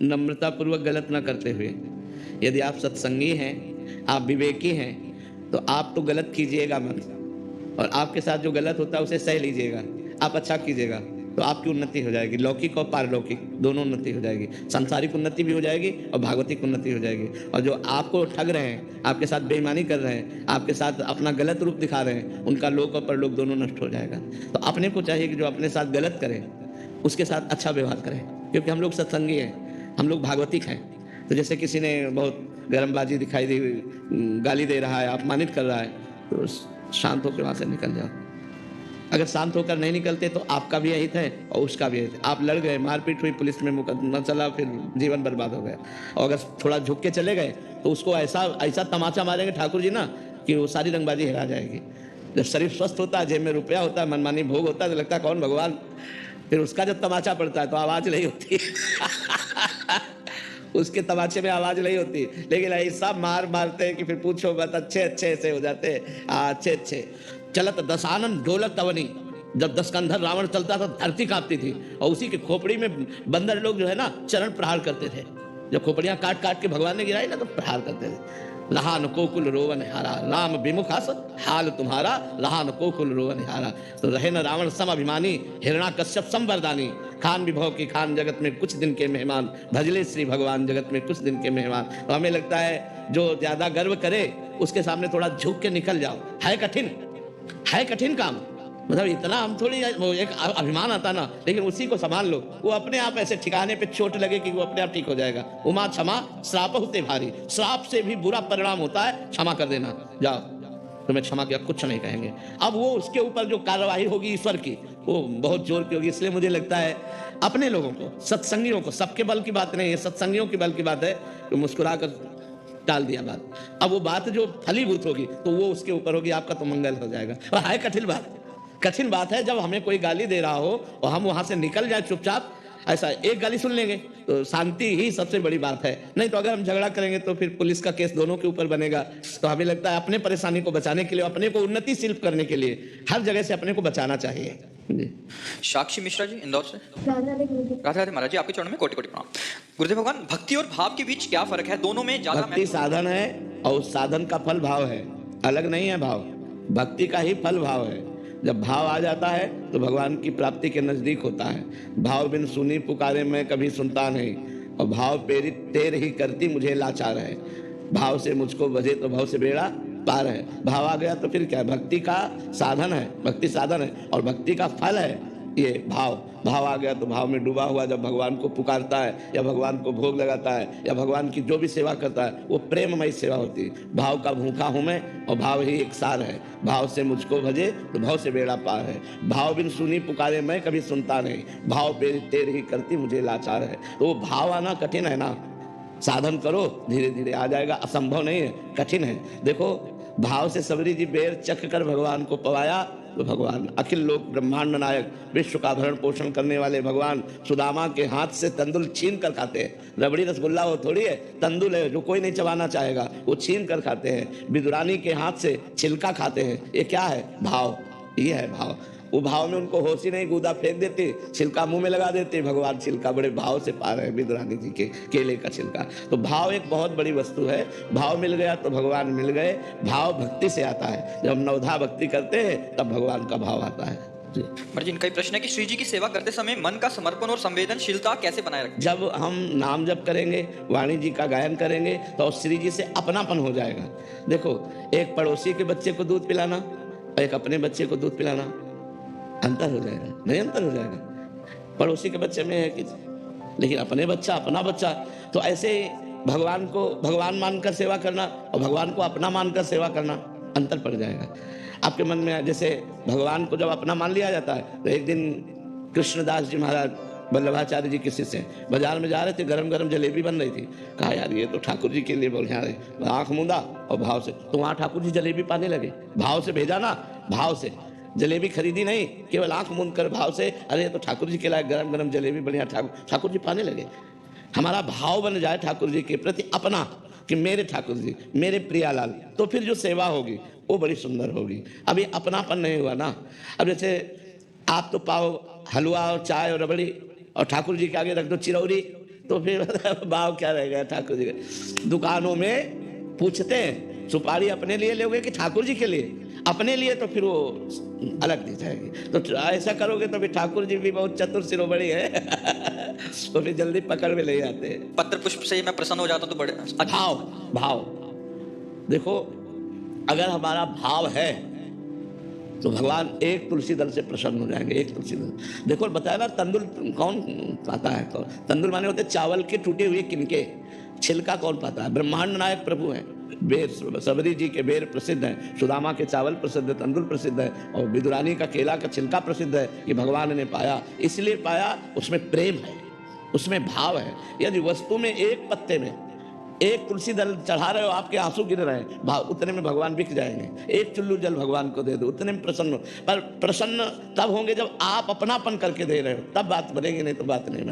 नम्रतापूर्वक गलत ना करते हुए। यदि आप सत्संगी हैं, आप विवेकी हैं, तो आप तो गलत कीजिएगा मत, और आपके साथ जो गलत होता है उसे सह लीजिएगा। आप अच्छा कीजिएगा तो आपकी उन्नति हो जाएगी, लौकिक और पारलौकिक दोनों उन्नति हो जाएगी। सांसारिक उन्नति भी हो जाएगी और भागवतिक उन्नति हो जाएगी। और जो आपको ठग रहे हैं, आपके साथ बेईमानी कर रहे हैं, आपके साथ अपना गलत रूप दिखा रहे हैं, उनका लोक और परलोक दोनों नष्ट हो जाएगा। तो अपने को चाहिए कि जो अपने साथ गलत करे उसके साथ अच्छा व्यवहार करें, क्योंकि हम लोग सत्संगी हैं, हम लोग भागवतिक हैं। तो जैसे किसी ने बहुत गरमबाजी दिखाई दी, गाली दे रहा है, अपमानित कर रहा है, तो शांत होकर वहाँ से निकल जाओ। अगर शांत होकर नहीं निकलते तो आपका भी हित है और उसका भी हित है। आप लड़ गए, मारपीट हुई, पुलिस में मुकदमा चला, फिर जीवन बर्बाद हो गया। और अगर थोड़ा झुक के चले गए तो उसको ऐसा ऐसा तमाचा मारेंगे ठाकुर जी ना कि वो सारी रंगबाजी हिला जाएगी। जब शरीर स्वस्थ होता है, जेब में रुपया होता है, मनमानी भोग होता है, तो लगता है कौन भगवान। फिर उसका जब तमाचा पड़ता है तो आवाज नहीं होती उसके तमाचे में आवाज नहीं होती, लेकिन ऐसा मार मारते हैं कि फिर पूछो मत। अच्छे अच्छे ऐसे हो जाते हैं, अच्छे अच्छे। चलत दशानन डोलत तवनी, जब 10 कंधर रावण चलता था धरती कांपती थी, और उसी के खोपड़ी में बंदर लोग जो है ना चरण प्रहार करते थे। जब खोपड़ियां काट काट के भगवान ने गिराई ना तो प्रहार करते थे। लहान कोकुल रोवन हारा, राम विमुख हस हाल तुम्हारा, लहान कोकुल रोवन हारा। तो रहे न रावण सम अभिमानी, हिरणा कश्यप संवरदानी। खान विभव की खान, जगत में कुछ दिन के मेहमान, भजले श्री भगवान जगत में कुछ दिन के मेहमान। तो हमें लगता है जो ज्यादा गर्व करे उसके सामने थोड़ा झुक के निकल जाओ। है कठिन काम, मतलब इतना हम थोड़ी, वो एक अभिमान आता ना, लेकिन उसी को संभाल लो, वो अपने आप ऐसे ठिकाने पे चोट लगे कि वो अपने आप ठीक हो जाएगा। उमा क्षमा श्राप होते भारी, श्राप से भी बुरा परिणाम होता है, क्षमा कर देना। जाओ, तुम्हें क्षमा किया, कुछ नहीं कहेंगे। अब वो उसके ऊपर जो कार्यवाही होगी ईश्वर की, वो बहुत जोर की होगी। इसलिए मुझे लगता है अपने लोगों को, सत्संगियों को, सबके बल की बात नहीं है, सत्संगियों की बल की बात है, तो मुस्कुरा कर टाल दिया बात। अब वो बात जो फलीभूत होगी तो वो उसके ऊपर होगी, आपका तो मंगल हो जाएगा। और है कठिन बात है जब हमें कोई गाली दे रहा हो और हम वहां से निकल जाए चुपचाप। ऐसा एक गाली सुन लेंगे तो शांति ही सबसे बड़ी बात है। नहीं तो अगर हम झगड़ा करेंगे तो फिर पुलिस का केस दोनों के ऊपर बनेगा। तो हमें लगता है अपने परेशानी को बचाने के लिए, अपने को उन्नतिशील करने के लिए हर जगह से अपने को बचाना चाहिए। जी। साक्षी मिश्रा जी, इंदौर से। राधे राधे महाराज जी, आपके चरणों में कोटि कोटि प्रणाम। गुरुदेव भगवान, भक्ति और भाव के बीच क्या फर्क है? दोनों में ज्यादा भक्ति साधन है और उस साधन का फल भाव है, अलग नहीं है। भाव भक्ति का ही फल भाव है। जब भाव आ जाता है तो भगवान की प्राप्ति के नजदीक होता है। भाव बिन सुनी पुकारे मैं कभी सुनता नहीं, और भाव प्रेरित तेर ही करती मुझे लाचार है। भाव से मुझको बजे तो भाव से बेड़ा पार है। भाव आ गया तो फिर क्या, भक्ति का साधन है, भक्ति साधन है और भक्ति का फल है ये भाव। भाव आ गया तो भाव में डूबा हुआ जब भगवान को पुकारता है या भगवान को भोग लगाता है या भगवान की जो भी सेवा करता है वो प्रेममयी सेवा होती है। भाव का भूखा हूं मैं और भाव ही एक सार है। भाव से मुझको भजे तो भाव से बेड़ा पार है। भाव बिन सुनी पुकारे मैं कभी सुनता नहीं, भाव तेरे ही करती मुझे लाचार है। तो वो भाव आना कठिन है ना, साधन करो धीरे धीरे आ जाएगा। असंभव नहीं है, कठिन है। देखो भाव से सबरी जी बेर चख कर भगवान को पवाया तो भगवान अखिल लोक ब्रह्मांड नायक, विश्व का भरण पोषण करने वाले भगवान सुदामा के हाथ से तंदुल छीन कर खाते हैं। रबड़ी रसगुल्ला वो थोड़ी है, तंदुल है जो कोई नहीं चबाना चाहेगा, वो छीन कर खाते हैं। विदुरानी के हाथ से छिलका खाते हैं। ये क्या है? भाव। ये है भाव। वो भाव में उनको होश ही नहीं, गूदा फेंक देते, छिलका मुंह में लगा देते। भगवान छिलका बड़े भाव से पा रहे हैं विदुरानी जी के केले का छिलका। तो भाव एक बहुत बड़ी वस्तु है। भाव मिल गया तो भगवान मिल गए। भाव भक्ति से आता है। जब हम नवधा भक्ति करते हैं तब भगवान का भाव आता है। जी, इनका प्रश्न है कि श्री जी की सेवा करते समय मन का समर्पण और संवेदनशीलता कैसे बनाए रखें? जब हम नाम जप करेंगे, वाणी जी का गायन करेंगे तो श्री जी से अपनापन हो जाएगा। देखो, एक पड़ोसी के बच्चे को दूध पिलाना और एक अपने बच्चे को दूध पिलाना, अंतर हो जाएगा? नहीं अंतर हो जाएगा? पड़ोसी के बच्चे में है कि, लेकिन अपने बच्चा, अपना बच्चा। तो ऐसे भगवान को भगवान मानकर सेवा करना और भगवान को अपना मानकर सेवा करना, अंतर पड़ जाएगा आपके मन में। जैसे भगवान को जब अपना मान लिया जाता है तो एक दिन कृष्णदास जी महाराज वल्लभाचार्य जी किसी से बाजार में जा रहे थे, गरम गरम जलेबी बन रही थी। कहा यार ये तो ठाकुर जी के लिए बढ़िया है। आंख मूंदा और भाव से, तो वहां ठाकुर जी जलेबी पाने लगे। भाव से भेजा ना, भाव से जलेबी खरीदी नहीं, केवल आंख मूंद कर भाव से, अरे तो ठाकुर जी के लायक गरम गरम जलेबी बढ़िया, ठाकुर जी पाने लगे। हमारा भाव बन जाए ठाकुर जी के प्रति अपना, कि मेरे ठाकुर जी, मेरे प्रियालाल, तो फिर जो सेवा होगी वो बड़ी सुंदर होगी। अभी अपनापन नहीं हुआ ना। अब जैसे आप तो पाओ हलवा और चाय और रबड़ी और ठाकुर जी के आगे रख दो चिरौरी, तो फिर भाव क्या रह गया ठाकुर जी का। दुकानों में पूछते हैं सुपारी अपने लिए लोगे कि ठाकुर जी के लिए, अपने लिए तो फिर वो अलग दी जाएगी। तो ऐसा करोगे तो फिर ठाकुर जी भी बहुत चतुर शिरोमणि है तो फिर जल्दी पकड़ में ले जाते हैं। पत्र पुष्प से ही मैं प्रसन्न हो जाता हूँ तो बड़े भाव भाव देखो, अगर हमारा भाव है तो भगवान एक तुलसी दल से प्रसन्न हो जाएंगे। एक तुलसी दल देखो, बताया ना तंदुल कौन पाता है? कौन तंदुल माने होते चावल के टूटे हुए किनके, छिलका कौन पाता है? ब्रह्मांड नायक प्रभु हैं। बेर सबरी जी के बेर प्रसिद्ध हैं, सुदामा के चावल प्रसिद्ध है, तंदुल प्रसिद्ध है, और विदुरानी का केला का छिलका प्रसिद्ध है। कि भगवान ने पाया, इसलिए पाया, उसमें प्रेम है, उसमें भाव है। यदि वस्तु में एक पत्ते में एक तुलसी दल चढ़ा रहे हो, आपके आंसू गिर रहे हैं, भाव उतने में भगवान बिक जाएंगे। एक चुल्लू जल भगवान को दे दो, उतने में प्रसन्न। पर प्रसन्न तब होंगे जब आप अपनापन करके दे रहे हो, तब बात बनेगी, नहीं तो बात नहीं बनेगी।